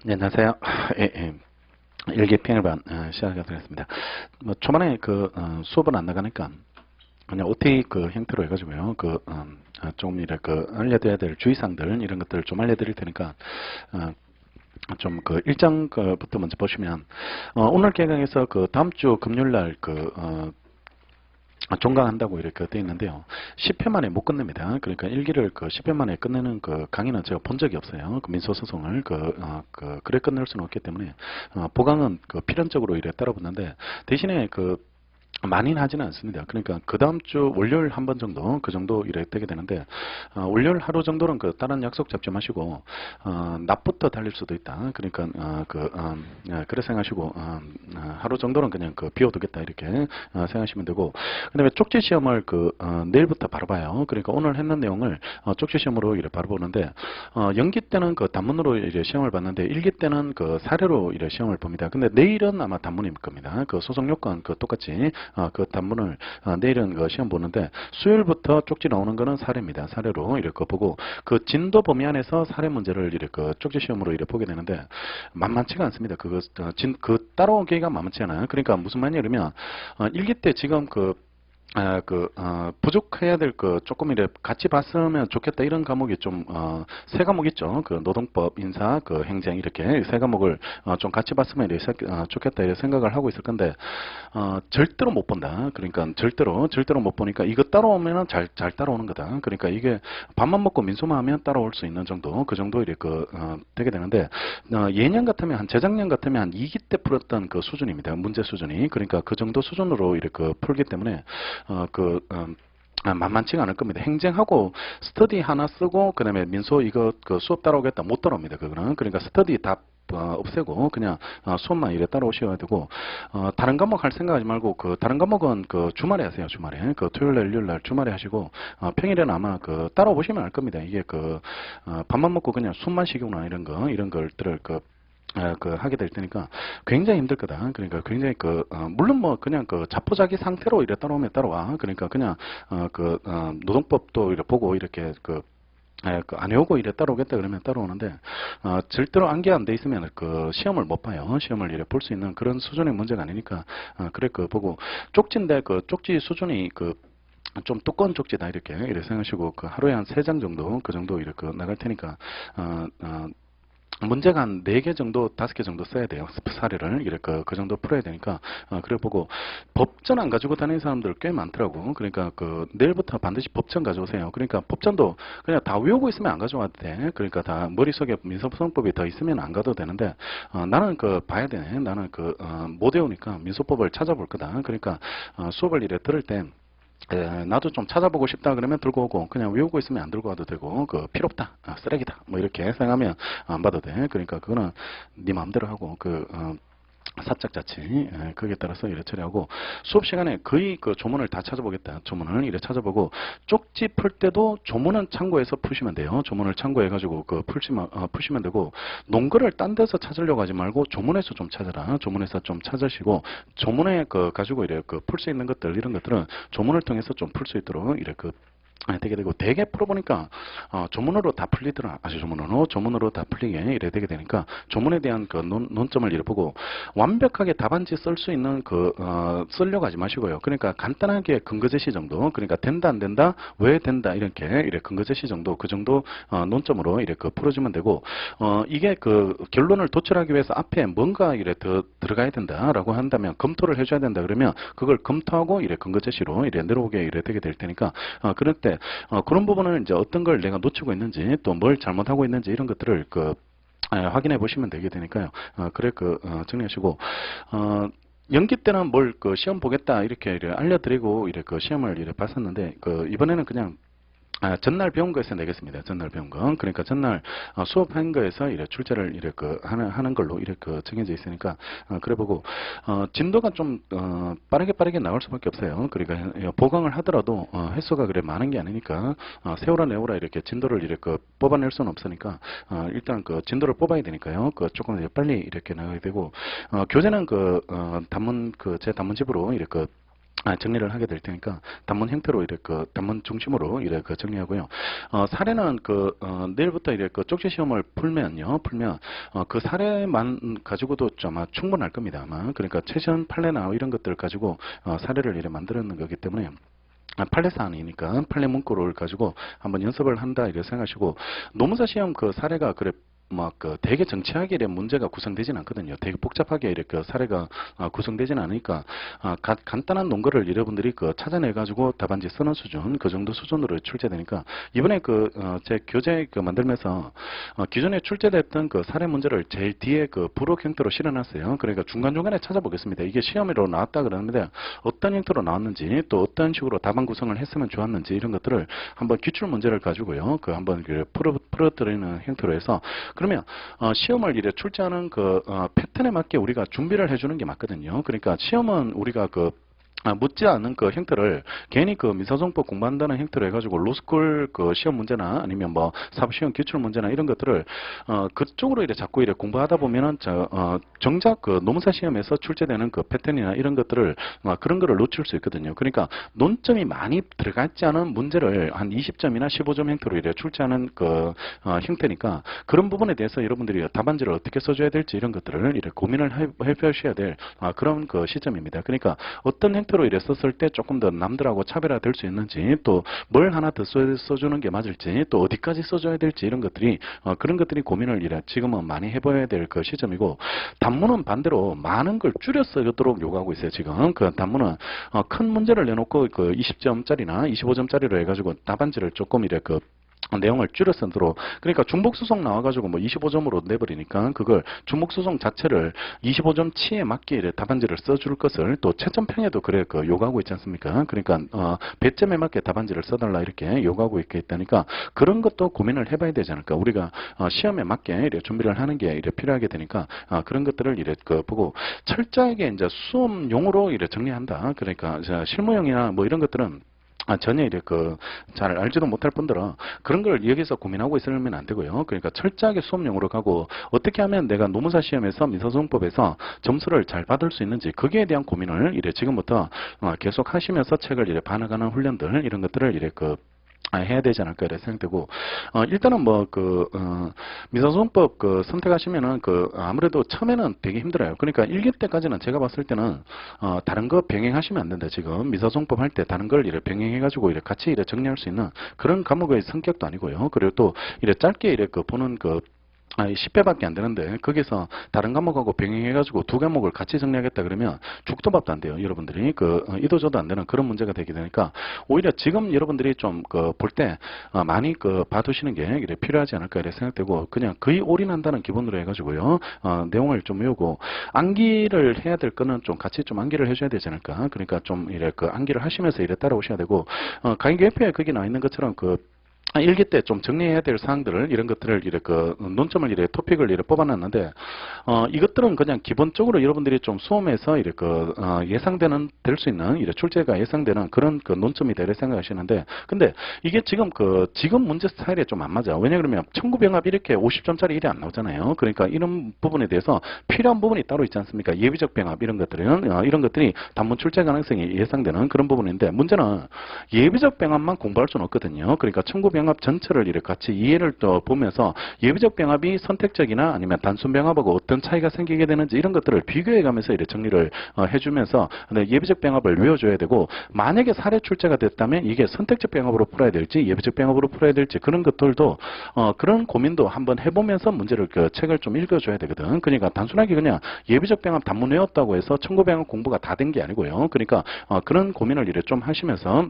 네, 안녕하세요. 예, 예. 일기 평일반 시작하도록 하겠습니다. 뭐 초반에 수업을 안 나가니까 그냥 OT 형태로 해가지고요. 조금 알려드려야 될 주의사항들 이런 것들을 좀 알려드릴 테니까 어, 좀 일정부터 먼저 보시면 오늘 개강에서 다음 주 금요일 날 종강한다고 이렇게 되어 있는데요. 10회 만에 못 끝냅니다. 그러니까 일기를 10회 만에 끝내는 강의는 제가 본 적이 없어요. 민소소송을 그래 끝낼 수는 없기 때문에 보강은 필연적으로 이래 따라 붙는데 대신에 많이는 하지는 않습니다. 그러니까 그 다음 주 월요일 한 번 정도 그 정도 이래 되게 되는데 월요일 하루 정도는 다른 약속 잡지 마시고 낮부터 달릴 수도 있다. 그러니까 그래 생각하시고 하루 정도는 그냥 비워두겠다 이렇게 생각하시면 되고 그다음에 쪽지 시험을 내일부터 바로 봐요. 그러니까 오늘 했는 내용을 쪽지 시험으로 이래 바로 보는데 연기 때는 단문으로 이제 시험을 봤는데 일기 때는 사례로 이래 시험을 봅니다. 근데 내일은 아마 단문일 겁니다. 소송 요건 똑같이 단문을 내일은 시험 보는데 수요일부터 쪽지 나오는 거는 사례입니다. 사례로 이렇게 보고 진도 범위 안에서 사례 문제를 이렇게 쪽지 시험으로 이렇게 보게 되는데 만만치가 않습니다. 따라온 계기가 만만치 않아요. 그러니까 무슨 말이냐면 일기 때 지금 부족해야 될 조금 이래 같이 봤으면 좋겠다 이런 과목이 세 과목 있죠. 노동법, 인사, 행정 이렇게 세 과목을 좀 같이 봤으면 이래 좋겠다 이렇게 생각을 하고 있을 건데, 절대로 못 본다. 그러니까 절대로 못 보니까 이거 따라오면은 잘 따라오는 거다. 그러니까 이게 밥만 먹고 민소만 하면 따라올 수 있는 정도, 그 정도 이렇게 되게 되는데, 예년 같으면 재작년 같으면 한 2기 때 풀었던 수준입니다. 문제 수준이. 그러니까 그 정도 수준으로 이렇게 풀기 때문에, 만만치가 않을 겁니다. 행정하고 스터디 하나 쓰고 그다음에 민소 이거 수업 따라오겠다 못 따라옵니다. 그거는 그러니까 스터디 다 없애고 그냥 수업만 이래 따라오셔야 되고 다른 과목 할 생각하지 말고 다른 과목은 주말에 하세요. 주말에 토요일 날 일요일 날 주말에 하시고 평일에는 아마 따라오시면 알 겁니다. 이게 밥만 먹고 그냥 숨만 쉬거나 이런 것들을 하게 될 테니까 굉장히 힘들 거다. 그러니까 굉장히 물론 뭐 그냥 자포자기 상태로 이래 따라오면 따라와. 그러니까 그냥 노동법도 이래 보고 이렇게 안 외우고 이래 따라오겠다 그러면 따라오는데 절대로 암기 안 돼 있으면 시험을 못 봐요. 시험을 이래 볼 수 있는 그런 수준의 문제가 아니니까 그래 보고 쪽지인데 쪽지 수준이 좀 두꺼운 쪽지다 이렇게 생각하시고 하루에 한 3장 정도 그 정도 이렇게 나갈 테니까 문제가 한 4개 정도, 5개 정도 써야 돼요. 사례를. 이렇게 그 정도 풀어야 되니까. 그래 보고, 법전 안 가지고 다니는 사람들 꽤 많더라고. 그러니까 내일부터 반드시 법전 가져오세요. 그러니까 법전도 그냥 다 외우고 있으면 안 가져와도 돼. 그러니까 다 머릿속에 민소소송법이 더 있으면 안 가도 되는데, 나는 봐야 되네. 나는 못 외우니까 민소법을 찾아볼 거다. 그러니까, 수업을 이래 들을 때, 나도 좀 찾아보고 싶다 그러면 들고 오고 그냥 외우고 있으면 안 들고 와도 되고 필요 없다 쓰레기다 뭐 이렇게 생각하면 안 봐도 돼. 그러니까 그거는 네 마음대로 하고 사적 자치 거기에 따라서 이래 처리하고 수업 시간에 거의 조문을 다 찾아보겠다. 조문을 이래 찾아보고 쪽지 풀 때도 조문은 참고해서 푸시면 돼요. 조문을 참고해 가지고 푸시면 되고 논거를 딴 데서 찾으려고 하지 말고 조문에서 좀 찾아라. 조문에서 좀 찾으시고 조문에 가지고 이래 풀 수 있는 것들 이런 것들은 조문을 통해서 좀 풀 수 있도록 이래 되게 되고 대개 풀어보니까 조문으로 다 풀리더라. 조문으로 다 풀리게 이래 되게 되니까 조문에 대한 논점을 이래 보고 완벽하게 답안지 쓸 수 있는 쓰려고 하지 마시고요. 그러니까 간단하게 근거 제시 정도 그러니까 된다 안 된다 왜 된다 이렇게 이래 근거 제시 정도 그 정도 논점으로 이래 풀어주면 되고 이게 결론을 도출하기 위해서 앞에 뭔가 이래 더 들어가야 된다라고 한다면 검토를 해줘야 된다 그러면 그걸 검토하고 이래 근거 제시로 이래 내려오게 이래 되게 될 테니까 그럴 때 그런 부분을 이제 어떤 걸 내가 놓치고 있는지 또 뭘 잘못하고 있는지 이런 것들을 확인해 보시면 되게 되니까요. 그래 정리하시고 연기 때는 뭘 시험 보겠다 이렇게 알려드리고 이래 시험을 이래 봤었는데 이번에는 그냥 전날 배운 거에서 내겠습니다. 전날 배운 거. 그러니까 전날 수업한 거에서 이래 출제를 이래 하는 걸로 이렇게 정해져 있으니까 그래 보고 진도가 좀 빠르게 나올 수밖에 없어요. 그러니까 보강을 하더라도 횟수가 그래 많은 게 아니니까 세월아 내월아 이렇게 진도를 이렇게 뽑아낼 수는 없으니까 일단 진도를 뽑아야 되니까요. 조금 이제 빨리 이렇게 나가야 되고 교재는 단문 제 단문집으로 이렇게 정리를 하게 될 테니까 단문 형태로 이렇게 단문 중심으로 이렇게 정리하고요. 사례는 내일부터 이렇게 쪽지 시험을 풀면 그 사례만 가지고도 좀 아마 충분할 겁니다. 아마 그러니까 최신 판례나 이런 것들을 가지고 사례를 이렇게 만들었는 거기 때문에 판례 사안이니까 판례 문구를 가지고 한번 연습을 한다 이렇게 생각하시고 노무사 시험 그 사례가 그래 되게 정치하게 이런 문제가 구성되진 않거든요. 되게 복잡하게 이렇게 사례가 구성되지는 않으니까 간단한 논거를 여러분들이 찾아내 가지고 답안지 쓰는 수준 그 정도 수준으로 출제되니까 이번에 제 교재 만들면서 기존에 출제됐던 그 사례 문제를 제일 뒤에 부록 형태로 실어놨어요. 그러니까 중간중간에 찾아보겠습니다. 이게 시험으로 나왔다 그러는데 어떤 형태로 나왔는지 또 어떤 식으로 답안 구성을 했으면 좋았는지 이런 것들을 한번 기출 문제를 가지고요. 한번 풀어드리는 형태로 해서 그러면 시험을 이래 출제하는 패턴에 맞게 우리가 준비를 해주는 게 맞거든요. 그러니까 시험은 우리가 묻지 않은 형태를 괜히 민사소송법 공부한다는 형태로 해가지고 로스쿨 시험 문제나 아니면 뭐 사법시험 기출 문제나 이런 것들을 그쪽으로 이래 자꾸 이래 공부하다 보면은 정작 노무사 시험에서 출제되는 패턴이나 이런 것들을 그런 거를 놓칠 수 있거든요. 그러니까 논점이 많이 들어가 있지 않은 문제를 한 20점이나 15점 형태로 이래 출제하는 형태니까 그런 부분에 대해서 여러분들이 답안지를 어떻게 써줘야 될지 이런 것들을 이래 고민을 해보셔야 될 그런 시점입니다. 그러니까 어떤 형태로 이래 썼을 때 조금 더 남들하고 차별화될 수 있는지 또 뭘 하나 더 써주는 게 맞을지 또 어디까지 써줘야 될지 이런 것들이 그런 것들이 고민을 이래 지금은 많이 해봐야 될 시점이고 단문은 반대로 많은 걸 줄여 쓰도록 요구하고 있어요. 지금 단문은 큰 문제를 내놓고 20점짜리나 25점짜리로 해가지고 답안지를 조금 이래 내용을 줄여 쓰도록 그러니까 중복수송 나와가지고 뭐 25점으로 내버리니까 그걸 중복수송 자체를 25점 치에 맞게 이래 답안지를 써줄 것을 또 채점평에도 그래 요구하고 있지 않습니까? 그러니까 배점에 맞게 답안지를 써달라 이렇게 요구하고 있다니까 그런 것도 고민을 해봐야 되지 않을까? 우리가 시험에 맞게 이래 준비를 하는 게 이래 필요하게 되니까 그런 것들을 이래 보고 철저하게 이제 수업용으로 이래 정리한다. 그러니까 실무용이나 뭐 이런 것들은 전혀 이래 잘 알지도 못할 분들은 그런 걸 여기서 고민하고 있으면 안 되고요. 그러니까 철저하게 수업용으로 가고 어떻게 하면 내가 노무사 시험에서 민사소송법에서 점수를 잘 받을 수 있는지 거기에 대한 고민을 이래 지금부터 계속 하시면서 책을 이래 반응하는 훈련들 이런 것들을 이래 해야 되지 않을까 이렇게 생각되고 일단은 민사소송법 선택하시면은 아무래도 처음에는 되게 힘들어요. 그러니까 1기 때까지는 제가 봤을 때는 다른 거 병행하시면 안 된다. 지금 민사소송법 할 때 다른 걸 이래 병행해 가지고 이래 같이 이래 정리할 수 있는 그런 과목의 성격도 아니고요. 그리고 또 이래 짧게 이래 보는 10회밖에 안 되는데 거기서 다른 과목하고 병행해가지고 두 과목을 같이 정리하겠다 그러면 죽도 밥도 안 돼요. 여러분들이 이도저도 안 되는 그런 문제가 되게 되니까 오히려 지금 여러분들이 좀 볼 때 많이 봐두시는 게 이래 필요하지 않을까 이래 생각되고 그냥 거의 올인한다는 기본으로 해가지고요 내용을 좀 외우고 암기를 해야 될 거는 좀 같이 좀 암기를 해줘야 되지 않을까. 그러니까 좀 이래 암기를 하시면서 이래 따라오셔야 되고 강의 옆에 거기 나와 있는 것처럼 1기 때 좀 정리해야 될 사항들을 이런 것들을 이렇게 논점을 이렇게 토픽을 이렇게 뽑아놨는데 이것들은 그냥 기본적으로 여러분들이 좀 수험에서 이렇게 예상되는 될 수 있는 이렇게 출제가 예상되는 그런 논점이 되려 생각하시는데 근데 이게 지금 문제 스타일에 좀 안 맞아. 왜냐 그러면 청구병합 이렇게 50점짜리 일이 안 나오잖아요. 그러니까 이런 부분에 대해서 필요한 부분이 따로 있지 않습니까? 예비적 병합 이런 것들은 이런 것들이 단문 출제 가능성이 예상되는 그런 부분인데 문제는 예비적 병합만 공부할 수는 없거든요. 그러니까 청구병합 전체를 이렇게 같이 이해를 또 보면서 예비적 병합이 선택적이나 아니면 단순 병합하고 어떤 차이가 생기게 되는지 이런 것들을 비교해 가면서 이렇게 정리를 해주면서 예비적 병합을 외워줘야 되고 만약에 사례 출제가 됐다면 이게 선택적 병합으로 풀어야 될지 예비적 병합으로 풀어야 될지 그런 것들도 그런 고민도 한번 해보면서 문제를 책을 좀 읽어줘야 되거든. 그러니까 단순하게 그냥 예비적 병합 단문 외웠다고 해서 청구 병합 공부가 다 된 게 아니고요. 그러니까 그런 고민을 이렇게 좀 하시면서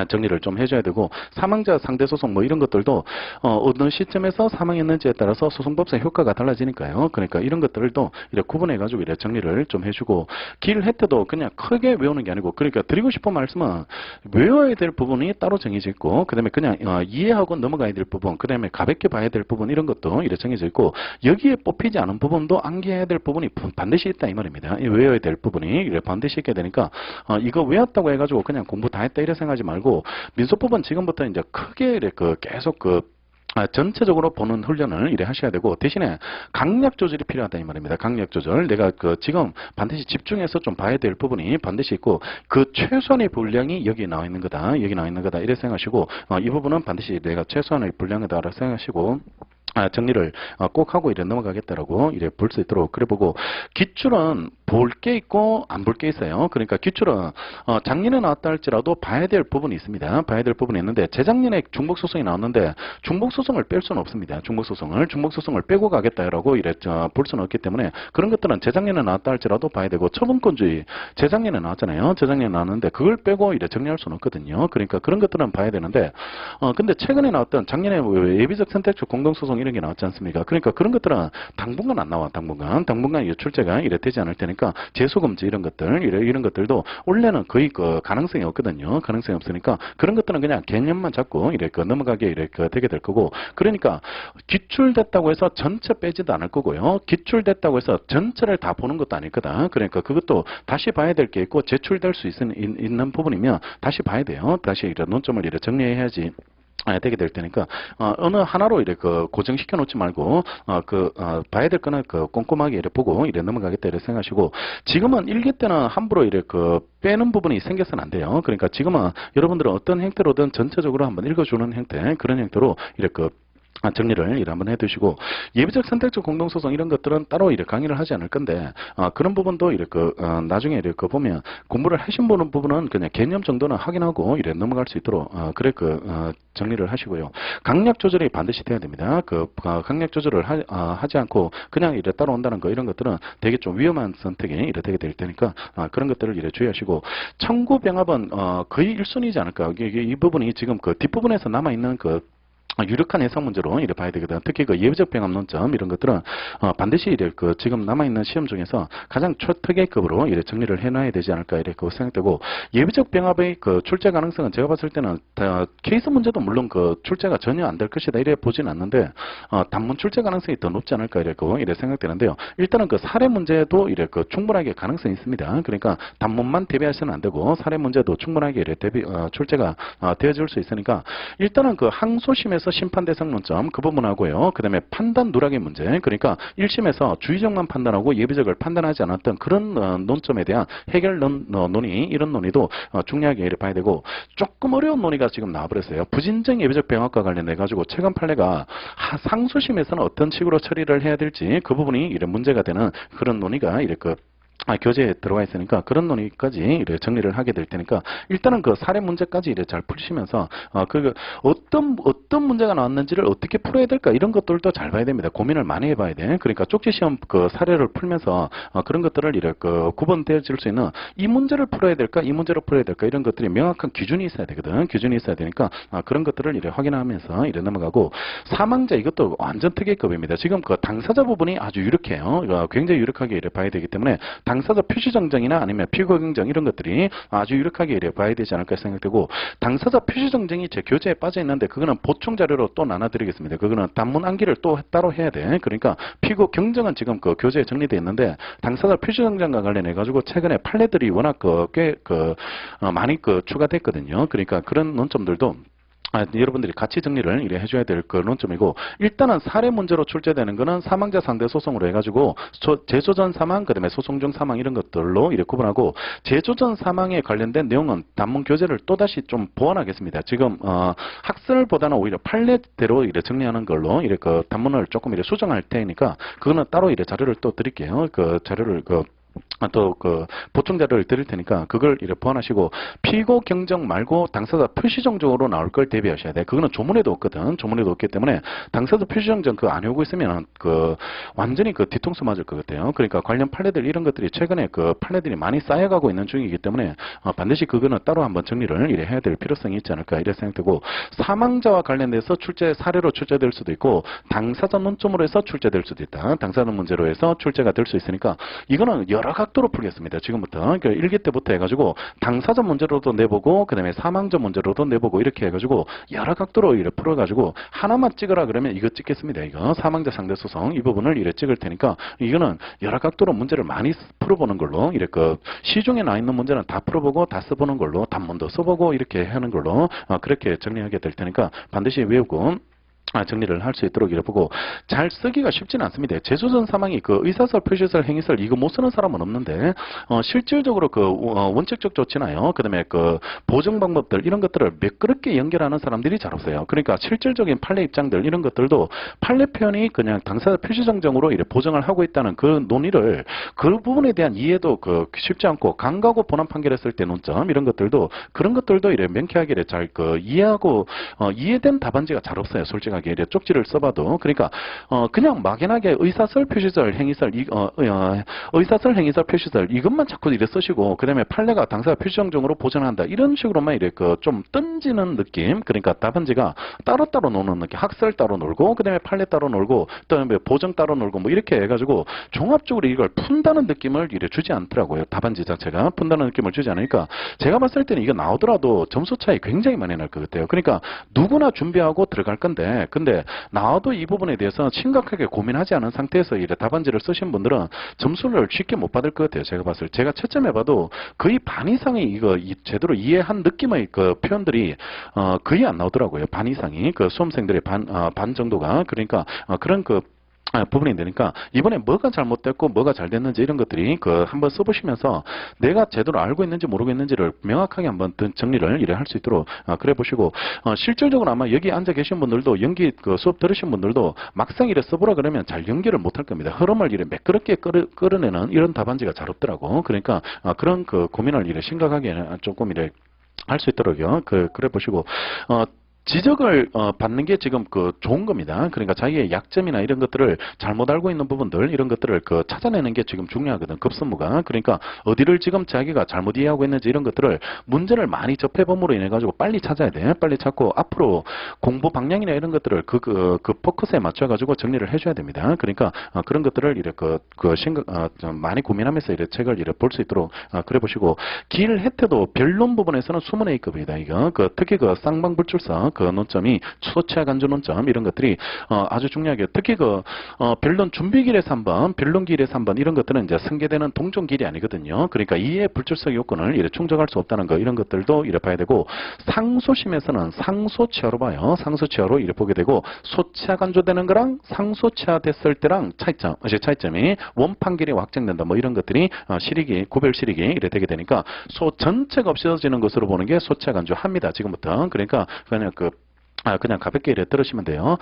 정리를 좀 해줘야 되고 사망자 상대소송 뭐 이런 것들도 어느 시점에서 사망했는지에 따라서 소송법상 효과가 달라지니까요. 그러니까 이런 것들도 이렇게 구분해가지고 이렇게 정리를 좀 해주고 길 혜택도 그냥 크게 외우는 게 아니고 그러니까 드리고 싶은 말씀은 외워야 될 부분이 따로 정해져 있고 그 다음에 그냥 이해하고 넘어가야 될 부분 그 다음에 가볍게 봐야 될 부분 이런 것도 이렇게 정해져 있고 여기에 뽑히지 않은 부분도 암기해야 될 부분이 반드시 있다 이 말입니다. 외워야 될 부분이 이렇게 반드시 있게 되니까 이거 외웠다고 해가지고 그냥 공부 다 했다 이래 생각하지 말고 민소법은 지금부터 이제 크게 계속 전체적으로 보는 훈련을 이래 하셔야 되고, 대신에 강약 조절이 필요하다 이 말입니다. 강약 조절. 내가 지금 반드시 집중해서 좀 봐야 될 부분이 반드시 있고, 그 최소한의 분량이 여기 나와 있는 거다. 여기 나와 있는 거다. 이래 생각하시고, 이 부분은 반드시 내가 최소한의 분량이다라고 생각하시고, 정리를 꼭 하고 이래 넘어가겠다라고 이래 볼 수 있도록 그래 보고, 기출은 볼 게 있고 안 볼 게 있어요. 그러니까 기출은 작년에 나왔다 할지라도 봐야 될 부분이 있습니다. 봐야 될 부분이 있는데, 재작년에 중복소송이 나왔는데 중복소송을 뺄 수는 없습니다. 중복소송을 빼고 가겠다라고 이래 볼 수는 없기 때문에, 그런 것들은 재작년에 나왔다 할지라도 봐야 되고, 처분권주의 재작년에 나왔잖아요. 재작년에 나왔는데 그걸 빼고 이래 정리할 수는 없거든요. 그러니까 그런 것들은 봐야 되는데, 근데 최근에 나왔던 작년에 예비적 선택적 공동소송 이런 게 나왔지 않습니까? 그러니까 그런 것들은 당분간 안 나와. 당분간 이 출제가 이래 되지 않을 테니까, 재소금지 이런 것들 이런 것들도 원래는 거의 그 가능성이 없거든요. 가능성이 없으니까 그런 것들은 그냥 개념만 잡고 이래 넘어가게 이래 되게 될 거고, 그러니까 기출됐다고 해서 전체 빼지도 않을 거고요. 기출됐다고 해서 전체를 다 보는 것도 아닐 거다. 그러니까 그것도 다시 봐야 될 게 있고, 제출될 수 있는 부분이면 다시 봐야 돼요. 다시 이래 논점을 이래 정리해야지 되게 될 테니까, 어느 하나로 이래 고정시켜 놓지 말고, 봐야 될 거는 꼼꼼하게 이래 보고 이래 넘어가겠다 이래 생각하시고, 지금은 일기 때는 함부로 이래 빼는 부분이 생겨서는 안 돼요. 그러니까 지금은 여러분들은 어떤 형태로든 전체적으로 한번 읽어주는 형태, 그런 형태로 이래 정리를 이래 한번 해두시고, 예비적 선택적 공동소송 이런 것들은 따로 이래 강의를 하지 않을 건데, 그런 부분도 이래 나중에 이래 보면 공부를 하신 부분은 그냥 개념 정도는 확인하고 이래 넘어갈 수 있도록 그래 정리를 하시고요. 강약 조절이 반드시 돼야 됩니다. 강약 조절을 하지 않고 그냥 이래 따라온다는 거, 이런 것들은 되게 좀 위험한 선택이 이래 되게 될 테니까, 그런 것들을 이래 주의하시고, 청구 병합은 거의 1순위지 않을까. 이 부분이 지금 뒷부분에서 남아 있는 유력한 해석 문제로 이래 봐야 되거든. 특히 예비적 병합 논점 이런 것들은 반드시 이래 지금 남아 있는 시험 중에서 가장 초특혜급으로 이래 정리를 해놔야 되지 않을까 이래 생각되고, 예비적 병합의 출제 가능성은 제가 봤을 때는 케이스 문제도 물론 출제가 전혀 안 될 것이다 이래 보진 않는데, 단문 출제 가능성이 더 높지 않을까 이래 생각되는데요. 일단은 사례 문제도 이래 충분하게 가능성이 있습니다. 그러니까 단문만 대비하시면 안 되고, 사례 문제도 충분하게 이래 출제가 되어질 수 있으니까, 일단은 항소심에서 심판 대상 논점 그 부분하고요. 그 다음에 판단 누락의 문제, 그러니까 1심에서 주의적만 판단하고 예비적을 판단하지 않았던 그런 논점에 대한 해결 논의, 이런 논의도 중요하게 봐야 되고, 조금 어려운 논의가 지금 나와버렸어요. 부진정 예비적 병합과 관련해 가지고 최근 판례가 상소심에서는 어떤 식으로 처리를 해야 될지 그 부분이 이런 문제가 되는 그런 논의가 교재에 들어가 있으니까, 그런 논의까지 이래 정리를 하게 될 테니까, 일단은 사례 문제까지 이래 잘 풀시면서 어떤 문제가 나왔는지를 어떻게 풀어야 될까, 이런 것들도 잘 봐야 됩니다. 고민을 많이 해봐야 돼. 그러니까 쪽지 시험 사례를 풀면서 그런 것들을 이래 구분되어질 수 있는, 이 문제를 풀어야 될까, 이 문제를 풀어야 될까, 이런 것들이 명확한 기준이 있어야 되거든. 기준이 있어야 되니까 그런 것들을 이래 확인하면서 이래 넘어가고, 사망자 이것도 완전 특이급입니다. 지금 당사자 부분이 아주 유력해요. 굉장히 유력하게 이래 봐야 되기 때문에, 당사자 표시정정이나 아니면 피고경정 이런 것들이 아주 유력하게 이래 봐야 되지 않을까 생각되고, 당사자 표시정정이 제 교재에 빠져 있는데 그거는 보충 자료로 또 나눠드리겠습니다. 그거는 단문 암기를 또 따로 해야 돼. 그러니까 피고경정은 지금 교재에 정리되어 있는데, 당사자 표시정정과 관련해 가지고 최근에 판례들이 워낙 꽤 많이 추가됐거든요. 그러니까 그런 논점들도 여러분들이 같이 정리를 이래 해줘야 될 논점이고, 일단은 사례 문제로 출제되는 거는 사망자 상대 소송으로 해가지고 재조전 사망, 그 다음에 소송 중 사망 이런 것들로 이래 구분하고, 재조전 사망에 관련된 내용은 단문 교재를 또다시 좀 보완하겠습니다. 지금 학설보다는 오히려 판례대로 이래 정리하는 걸로 이래 단문을 조금 이래 수정할 테니까, 그거는 따로 이래 자료를 또 드릴게요. 자료를 또 보충 자료를 드릴 테니까 그걸 이렇게 보완하시고, 피고 경정 말고 당사자 표시정정으로 나올 걸 대비하셔야 돼. 그거는 조문에도 없거든. 조문에도 없기 때문에 당사자 표시정정 안 외우고 있으면 완전히 뒤통수 맞을 것 같아요. 그러니까 관련 판례들 이런 것들이 최근에 판례들이 많이 쌓여가고 있는 중이기 때문에 반드시 그거는 따로 한번 정리를 이래 해야 될 필요성이 있지 않을까 이래 생각되고, 사망자와 관련돼서 사례로 출제될 수도 있고, 당사자 논점으로 해서 출제될 수도 있다. 당사자 문제로 해서 출제가 될 수 있으니까, 이거는 여러 각도로 풀겠습니다. 지금부터. 그러니까 일기 때부터 해가지고 당사자 문제로도 내보고, 그 다음에 사망자 문제로도 내보고, 이렇게 해가지고 여러 각도로 이렇게 풀어가지고 하나만 찍으라 그러면 이거 찍겠습니다. 이거 사망자 상대 소송 이 부분을 이렇게 찍을 테니까, 이거는 여러 각도로 문제를 많이 풀어보는 걸로, 이렇게 시중에 나 있는 문제는 다 풀어보고 다 써보는 걸로, 단문도 써보고 이렇게 하는 걸로 그렇게 정리하게 될 테니까 반드시 외우고, 정리를 할 수 있도록 이래 보고 잘 쓰기가 쉽지는 않습니다. 재조전 사망이 그 의사설, 표시설, 행위설 이거 못 쓰는 사람은 없는데 실질적으로 그 원칙적 조치나요. 그다음에 그 보정 방법들 이런 것들을 매끄럽게 연결하는 사람들이 잘 없어요. 그러니까 실질적인 판례 입장들 이런 것들도 판례 표현이 그냥 당사자 표시 정정으로 이래 보정을 하고 있다는 그 논의를 그 부분에 대한 이해도 그 쉽지 않고 강가고 본안 판결했을 때 논점 이런 것들도 그런 것들도 이래 명쾌하게 잘 그 이해하고 이해된 답안지가 잘 없어요. 솔직하게 이래 쪽지를 써봐도 그러니까 그냥 막연하게 의사설, 표시설, 행위설 의사설, 행위설, 표시설 이것만 자꾸 이래 쓰시고 그다음에 판례가 당사자 표시 정정으로 보전한다 이런 식으로만 이래 그 좀 던지는 느낌 그러니까 답안지가 따로따로 노는 느낌 학설 따로 놀고 그다음에 판례 따로 놀고 그다음에 보정 따로 놀고 뭐 이렇게 해가지고 종합적으로 이걸 푼다는 느낌을 이래 주지 않더라고요. 답안지 자체가 푼다는 느낌을 주지 않으니까 제가 봤을 때는 이거 나오더라도 점수 차이 굉장히 많이 날 것 같아요. 그러니까 누구나 준비하고 들어갈 건데 근데 나와도 이 부분에 대해서 심각하게 고민하지 않은 상태에서 이래 답안지를 쓰신 분들은 점수를 쉽게 못 받을 것 같아요. 제가 봤을 때 제가 채점해봐도 거의 반 이상이 이거 제대로 이해한 느낌의 그 표현들이 거의 안 나오더라고요. 반 이상이 그 수험생들의 반 정도가 그러니까 그런 그 부분이 되니까 이번에 뭐가 잘못됐고 뭐가 잘 됐는지 이런 것들이 그 한번 써보시면서 내가 제대로 알고 있는지 모르고 있는지를 명확하게 한번 정리를 이래 할 수 있도록 그래 보시고 실질적으로 아마 여기 앉아 계신 분들도 연기 그 수업 들으신 분들도 막상 이래 써보라 그러면 잘 연기를 못 할 겁니다. 흐름을 이래 매끄럽게 끌어내는 이런 답안지가 잘 없더라고. 그러니까 그런 그 고민을 이래 심각하게 조금 이래 할 수 있도록요. 그래 보시고 지적을 받는 게 지금 그 좋은 겁니다. 그러니까 자기의 약점이나 이런 것들을 잘못 알고 있는 부분들 이런 것들을 그 찾아내는 게 지금 중요하거든. 급선무가. 그러니까 어디를 지금 자기가 잘못 이해하고 있는지 이런 것들을 문제를 많이 접해봄으로 인해 가지고 빨리 찾아야 돼. 빨리 찾고 앞으로 공부 방향이나 이런 것들을 그 포커스에 맞춰 가지고 정리를 해줘야 됩니다. 그러니까 그런 것들을 이렇게 좀 많이 고민하면서 이렇게 책을 이렇게 볼 수 있도록 그래 보시고 길 혜태도 변론 부분에서는 수문의 A급이다. 이거 특히 그 쌍방불출석 그 논점이 소치학 간주 논점 이런 것들이 아주 중요하게 특히 그 변론 준비길에서 3번, 변론길에서 3번 이런 것들은 이제 승계되는 동종길이 아니거든요. 그러니까 이해 불출석 요건을 이래 충족할 수 없다는 거 이런 것들도 이래 봐야 되고 상소심에서는 상소치하로 봐요. 상소치하로 이래 보게 되고 소치하 간주되는 거랑 상소치하 됐을 때랑 차이점이 원판결이 확정된다 뭐 이런 것들이 실익이 구별 실익이 이래 되게 되니까 소 전체가 없어지는 것으로 보는 게 소치하 간주합니다. 지금부터 그러니까 그냥 가볍게 이래 들으시면 돼요.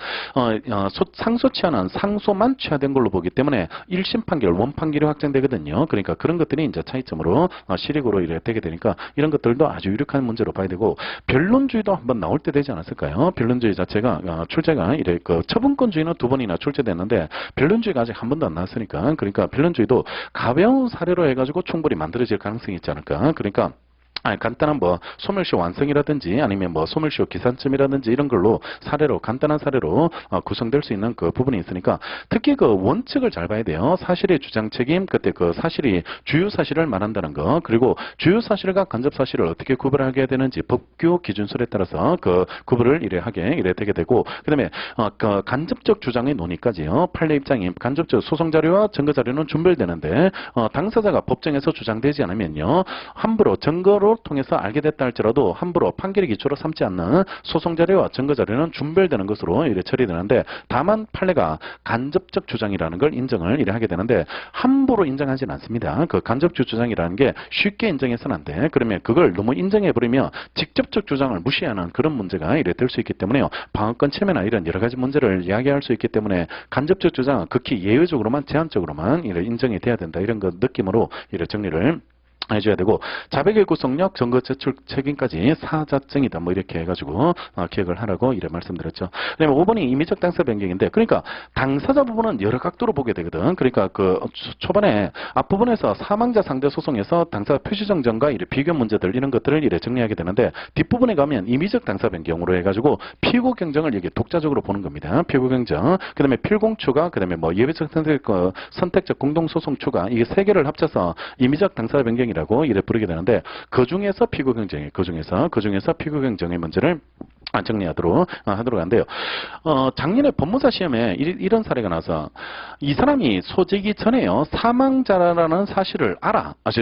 상소치하는 상소만 취하된 걸로 보기 때문에 1심 판결, 원판결이 확정되거든요. 그러니까 그런 것들이 이제 차이점으로 실익으로 이래 되게 되니까 이런 것들도 아주 유력한 문제로 봐야 되고 변론주의도 한번 나올 때 되지 않았을까요? 변론주의 자체가 출제가 이래 그 처분권주의는 2번이나 출제됐는데 변론주의가 아직 한 번도 안 나왔으니까 그러니까 변론주의도 가벼운 사례로 해가지고 충분히 만들어질 가능성이 있지 않을까? 그러니까 간단한 뭐 소멸시효 완성이라든지 아니면 뭐 소멸시효 기산점이라든지 이런 걸로 간단한 사례로 구성될 수 있는 그 부분이 있으니까 특히 그 원칙을 잘 봐야 돼요. 사실의 주장 책임 그때 그 사실이 주요 사실을 말한다는 거 그리고 주요 사실과 간접 사실을 어떻게 구별하게 되는지 법규 기준설에 따라서 그 구별을 이래 되게 되고 그다음에 그 간접적 주장의 논의까지요. 판례 입장이 간접적 소송 자료와 증거 자료는 준별되는데 당사자가 법정에서 주장되지 않으면요 함부로 증거로 통해서 알게 됐다 할지라도 함부로 판결의 기초로 삼지 않는 소송 자료와 증거 자료는 준별되는 것으로 이래 처리되는데 다만 판례가 간접적 주장이라는 걸 인정을 이래 하게 되는데 함부로 인정하지는 않습니다. 그 간접적 주장이라는 게 쉽게 인정해서는 안 돼. 그러면 그걸 너무 인정해 버리면 직접적 주장을 무시하는 그런 문제가 이래 될 수 있기 때문에요. 방어권 침해나 이런 여러 가지 문제를 이야기할 수 있기 때문에 간접적 주장은 극히 예외적으로만 제한적으로만 이래 인정이 돼야 된다. 이런 거 느낌으로 이래 정리를 해줘야 되고 자백의 구속력, 증거 제출 책임까지 사자증이다 뭐 이렇게 해가지고 기억을 하라고 이래 말씀드렸죠. 그다음에 5번이 임의적 당사 변경인데 그러니까 당사자 부분은 여러 각도로 보게 되거든. 그러니까 그 초반에 앞부분에서 사망자 상대 소송에서 당사 표시 정정과 이래 비교 문제들 이런 것들을 이래 정리하게 되는데 뒷부분에 가면 임의적 당사 변경으로 해가지고 피고 경정을 여기 독자적으로 보는 겁니다. 피고 경정, 그다음에 필공 추가, 그다음에 뭐 예외적 선택적 공동 소송 추가 이게 세 개를 합쳐서 임의적 당사 변경이라 이래 부르게 되는데 그 중에서 피고 경쟁의 문제를 정리하도록 하도록 한대요. 작년에 법무사 시험에 이런 사례가 나서 이 사람이 소지기 전에요 사망자라는 사실을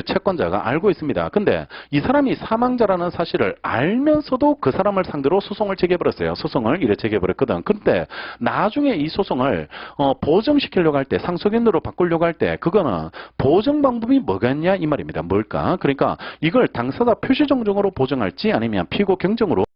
채권자가 알고 있습니다. 근데 이 사람이 사망자라는 사실을 알면서도 그 사람을 상대로 소송을 제기해버렸어요. 소송을 이래 제기해버렸거든. 근데 나중에 이 소송을 보정시키려고 할 때, 상속인으로 바꾸려고 할 때 그거는 보정 방법이 뭐겠냐 이 말입니다. 뭘까? 그러니까 이걸 당사자 표시정정으로 보정할지 아니면 피고 경정으로